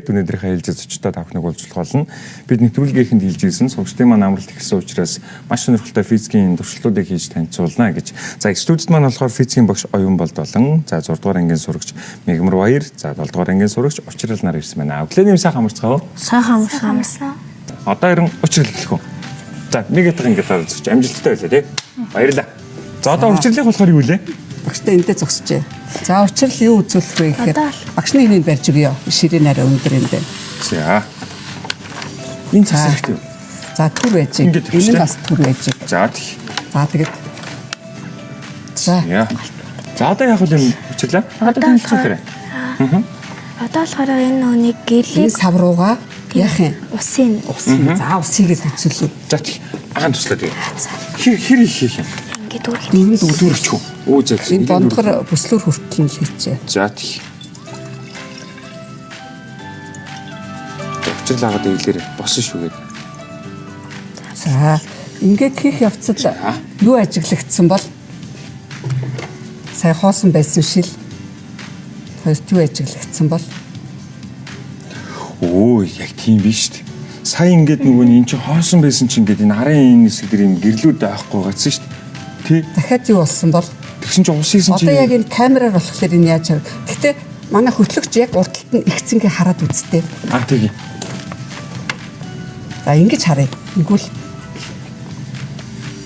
Өнөөдрийнхээ хэлж зочдод тавхныг уулзах болно. Бид нэвтрүүлгийнхэнд хэлж ирсэн сурагчдын маань амралт ихсэн учраас маш сонирхолтой физикийн туршилтуудыг хийж танилцуулна гэж. За студид маань болохоор физикийн багш Оюун Болд болон за 6 дугаар ангийн сурагч Мегмар Баяр, за 7 дугаар ангийн сурагч Учрал нар ирсэн байна. Өглөөний сайхан амарцгаав. Сайхан амарсан. Одоо ирэн Учрал хэлэх үү. За нэг ятга ингээд оролцож амжилттай байлаа тий. Баярлалаа. За одоо Учралыг болохоор юу лээ? Багштай эндээ зогсожээ. За Учрал юу үзүүлэх вэ гэхээр багшны энийг барьж өгье. Ширээ нараа өндөр юм байна. За. Энэ цас хэрэгтэй юу? За түр байж. Энэ нь бас түр байж. За тий. За тэгээд. За. За одоо яг л юм Учрлаа. Одоо танилцуулаарай. Одоо болохоор энэ нүунийг гэлийг саврууга яах юм? Усын. За усыг үзүүлээ. За тий. Аан туслаа тэгээ. Хэр хийх юм? Ингээд дүүрч үү? Өө зэ. Энэ бондгор бүслөр хүртэл нь хийчихэ. За тий. Учрлаагаад ийлэр босон шүүгээд. За ингээд хийх явцад юу ажиглагдсан бол сая хоосон байсан шил хоёрт юу ажиглагдсан бол Оо яг тийм биш шүү дээ. Сая ингээд нөгөө нь эн чинь хоосон байсан чинь ингээд энэ арын энэ хэсэг дээр юм гэрлүүд байхгүй гацсан шүү дээ. Тий. Дахиад юу болсон бол тэгсэн чинь ус хийсэн чинь одоо яг энэ камераар болохоор энэ яаж чав. Гэтэ манай хөтлөгч яг урталт нь ихцэнгээ хараад үзтээ. Тэгээ. За ингэж харъя. Ингэвэл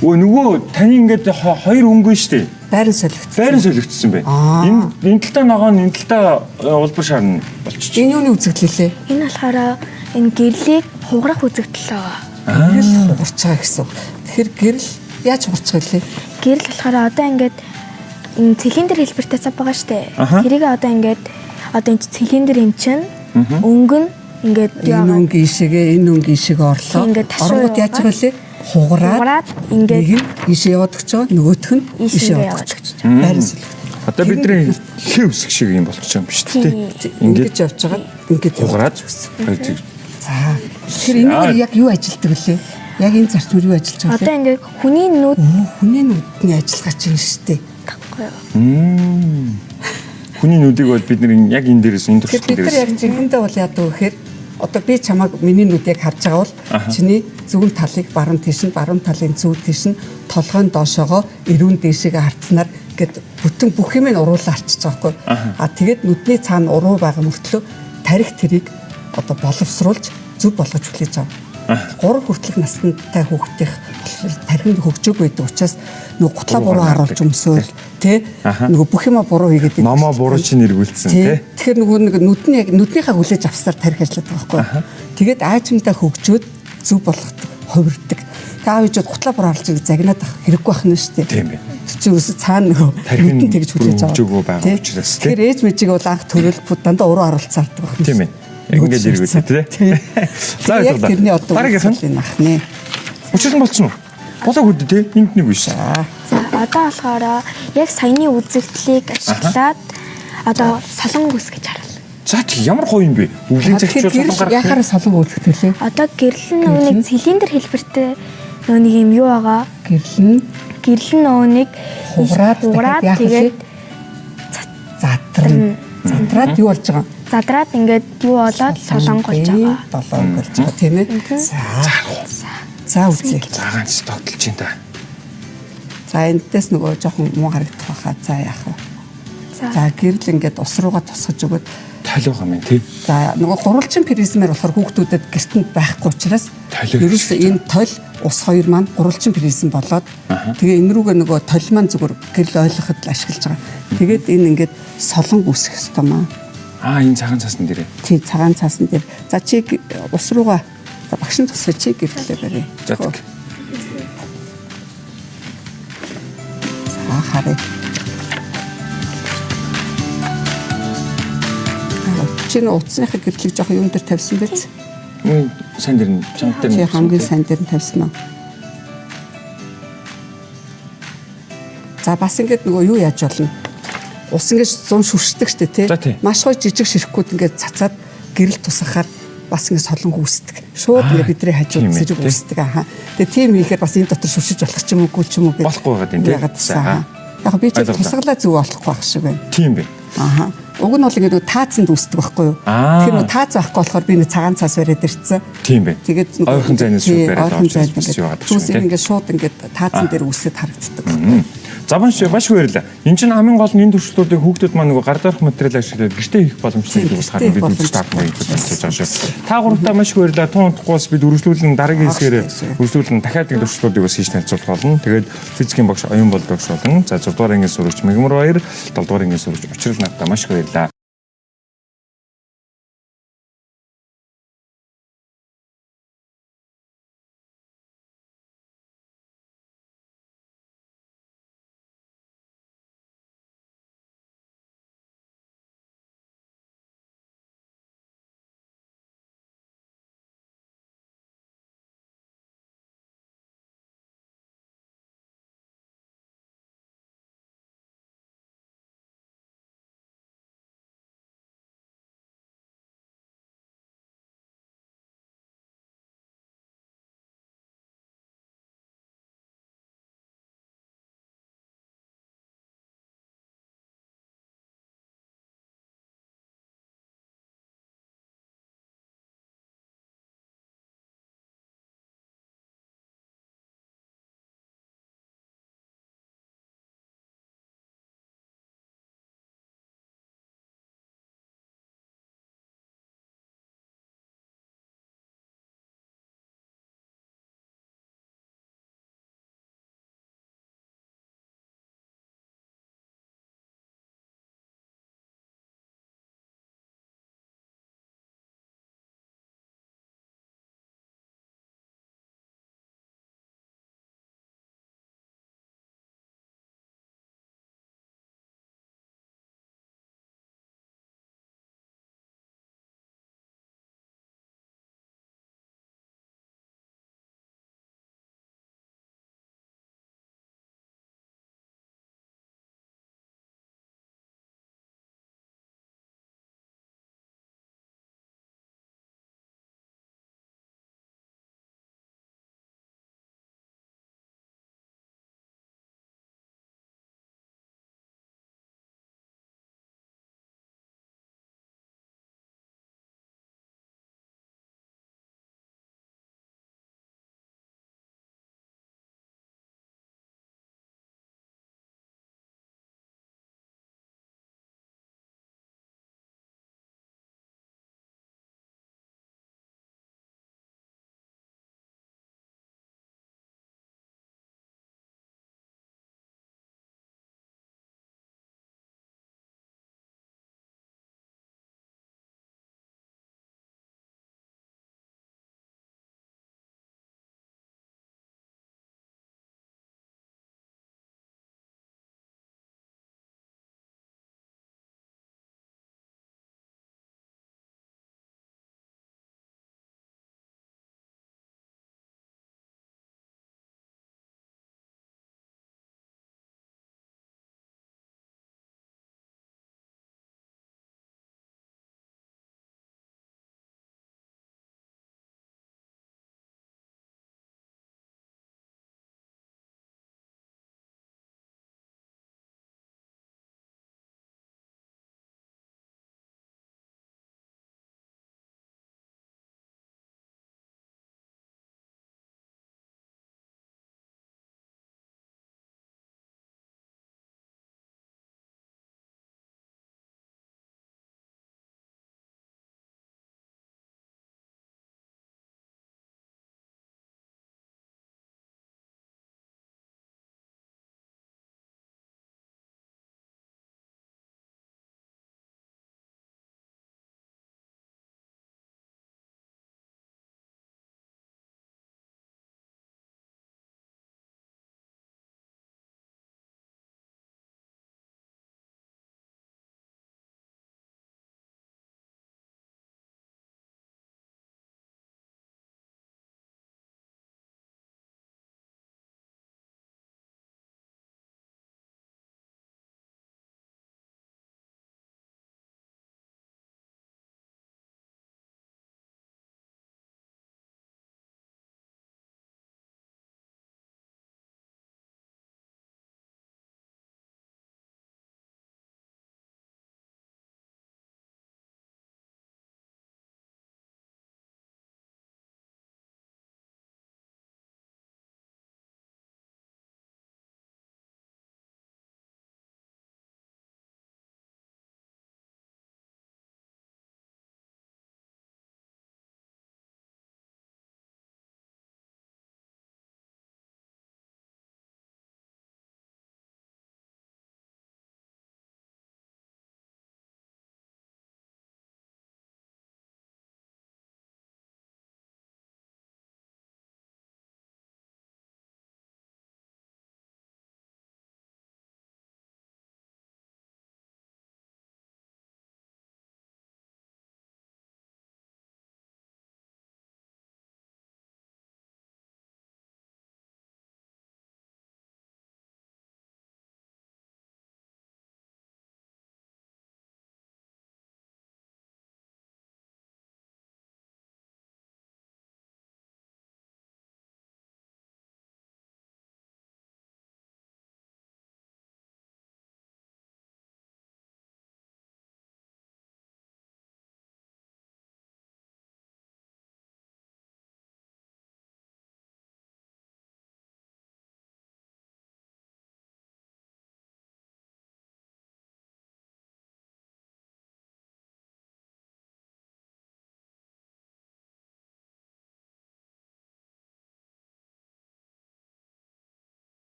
нөгөө таны ингээд хоёр өнгөн шүү дээ. байран солигдсон. Байран солигдсон байна. Энэ талтай ногоо энэ талтай улбар шаарна болчих. Энэ юуны үзэгдэл лээ? Энэ болохоор энэ гэрлийг хугарах үзэгдэл байгаа. Гэрэл хугарч байгаа гэсэн. Тэгэхээр гэрэл яаж хугарч байгаа лээ? Гэрэл болохоор одоо ингээд энэ цилиндр хэлбэртэй цав байгаа штэ. Тэрийг одоо ингээд одоо энэ цилиндр юм чинь өнгө нь ингээд энэ өнгө ишигээ орлоо. Оргууд яаж байгаа лээ? Хугараад ингээд нэг нь ишээ яваад өгч байгаа, нөгөөх нь ишээ яваад өгч байгаа. Байран солигд. Одоо бидний хээ үсэг шиг юм болчих юм биш үү? Ингээд явж байгаа. Ингээд хугараад. За. Тэгэхээр энэ яг юу ажилтдаг лээ? Яг энэ зарчмаар юу ажиллаж байгаа вэ? Одоо ингээд хүний нүдний ажиллагаа чинь шүү дээ. Хүний нүдийг бол бид яг энэ дээрээс энэ туршилт дээрээс бид нар яг жинхэнэ бол яадаг вэ гэхээр одоо би чамайг миний нүдийг харж байгаа бол чиний зүүн талыг баруун тийш нь баруун талын зүүн тийш нь толгойн доошоогоо эрүүн дээшээгээ харцсанаар гээд бүтэн бүх юм нь уруулаа арчиж байгаа байхгүй. Тэгээд нүдний цаана уруу байгаа мөртлөө тарих тэрийг одоо боловсруулж зөв болгож хүлээж авах. 3 хүртэлх настай хүүхдийн тархинд хөгжөөг байдаг учраас нөгөө гутлаа буруу харуулж өмсөөл тий нөгөө бүх юма буруу хийгээд номоо буруу чинь эргүүлсэн тий. Тэгэхээр нөгөө нэг нүднийхээ хүлээж авсаар тарих ажилладаг байхгүй. Тэгээд аажимдаа хөгжөөд зөв болгодог, хувирдаг. Аав ээжүүд гутлаа буруу харуулж загнаад авах хэрэггүй байх нь шүү дээ. Тийм ээ. Чи ерөөсө цаана нөгөө нүдэн тэгж хүлээж авах. Тэгэхээр ээж мэжиг бол анх төрөл дандаа уруу харуулцаардаг байх нь. Тийм ээ. Ингээд эргүүлээ тий. За яг тэрний одоо энэ ахны. Учрал болчихно уу? Болоогүй дээ тий. Энд нэг биш. За одоо болохоор яг саяны үзэгдлийг ашиглаад одоо солонг үс гэж харуулна. За тий ямар гоё юм бэ? Өвлийн цагчуу солонгоор яхаар солонг үзэгдэлээ. Одоо гэрэл нь нүуний цилиндр хэлбэртэй нүуний юм юу байгаа? Гэрэл нь нүунийг хугараад тэгээд задраад юу болж байгаа? Задраад ингээд юу болоод солонг болж байгаа. Солонг болж байгаа тийм ээ. За үзье. Заагаанч тогтолж чинь та. За эндээс нөгөө жоохон муу харагдах байхаа. За яах вэ? За гэрэл ингээд ус руугаа тусгаж өгöd тойл байгаа юм тий. За нөгөө гурвалжин призмээр болохоор хүүхдүүдэд гэртэнд байхгүй учраас ерөөсөө энэ тойл ус хоёр маань гурвалжин призм болоод тэгээ энэ рүүгээ нөгөө тойл маань зүгээр гэрэл ойлгоход ашиглаж байгаа. Тэгээд энэ ингээд солонг үсэх ёстой маа. Энэ цагаан цаасан дээр. Тий цагаан цаасан дээр. За чи ус руугаа багш нь тусгай чи гэрлээ барай. За харъя. Чи утасныхаа гэрлийг жоох юм дээр тавьсан биз? Сайн дээр нь чамд дээр нь хамгийн сайн дээр нь тавьсан уу? За бас ингээд нөгөө юу яаж болно? Ус ингэж зун шүршдэг штэ тий. Маш гоё жижиг ширхгүүд ингээд цацаад гэрэл тусахаар бас ингэ солонг үүсдэг. Шууд ингэ бидний хажууд зэрэг үүсдэг аа. Тэгээ тийм хийхээр бас энэ дотор шүршиж болох ч юм уугүй ч юм уу гэж. Болохгүй байгаа тийм тий. Яг би ч тусгалаа зүг болохгүй байх шиг байна. Тийм бэ. Аха. Уг нь бол ингээд таацанд үүсдэг байхгүй юу? Тэгэхээр таац байхгүй болохоор би нэг цагаан цаас бариад ирсэн. Тийм бай. Тэгээд ойрхон зайнаас шууд бариад аваад түүсийг ингээд шууд ингээд таацан дээр үүсэт харагддаг. За маш баярлалаа. Энэ чинь хамгийн гол нь энэ туршилтуудыг хүүхдүүд маань нөгөө гар дорох материал ашиглаад гэртээ хийх боломжтой гэж харна бид үзэж таарна гэж бодож байгаа шүү. Та гуравтаа маш их баярлалаа. Тун утгаас бид үргэлжлүүлэн дараагийн хэсгээр үргэлжлүүлэн дахиад нэг туршилтуудыг бас хийж танилцуулах болно. Тэгээд физикийн багш Оюн Болд багш болон за 6 дугаар ангийн сурагч Мегмар Баяр, 7 дугаар ангийн сурагч Учрал Навта маш их баярлалаа.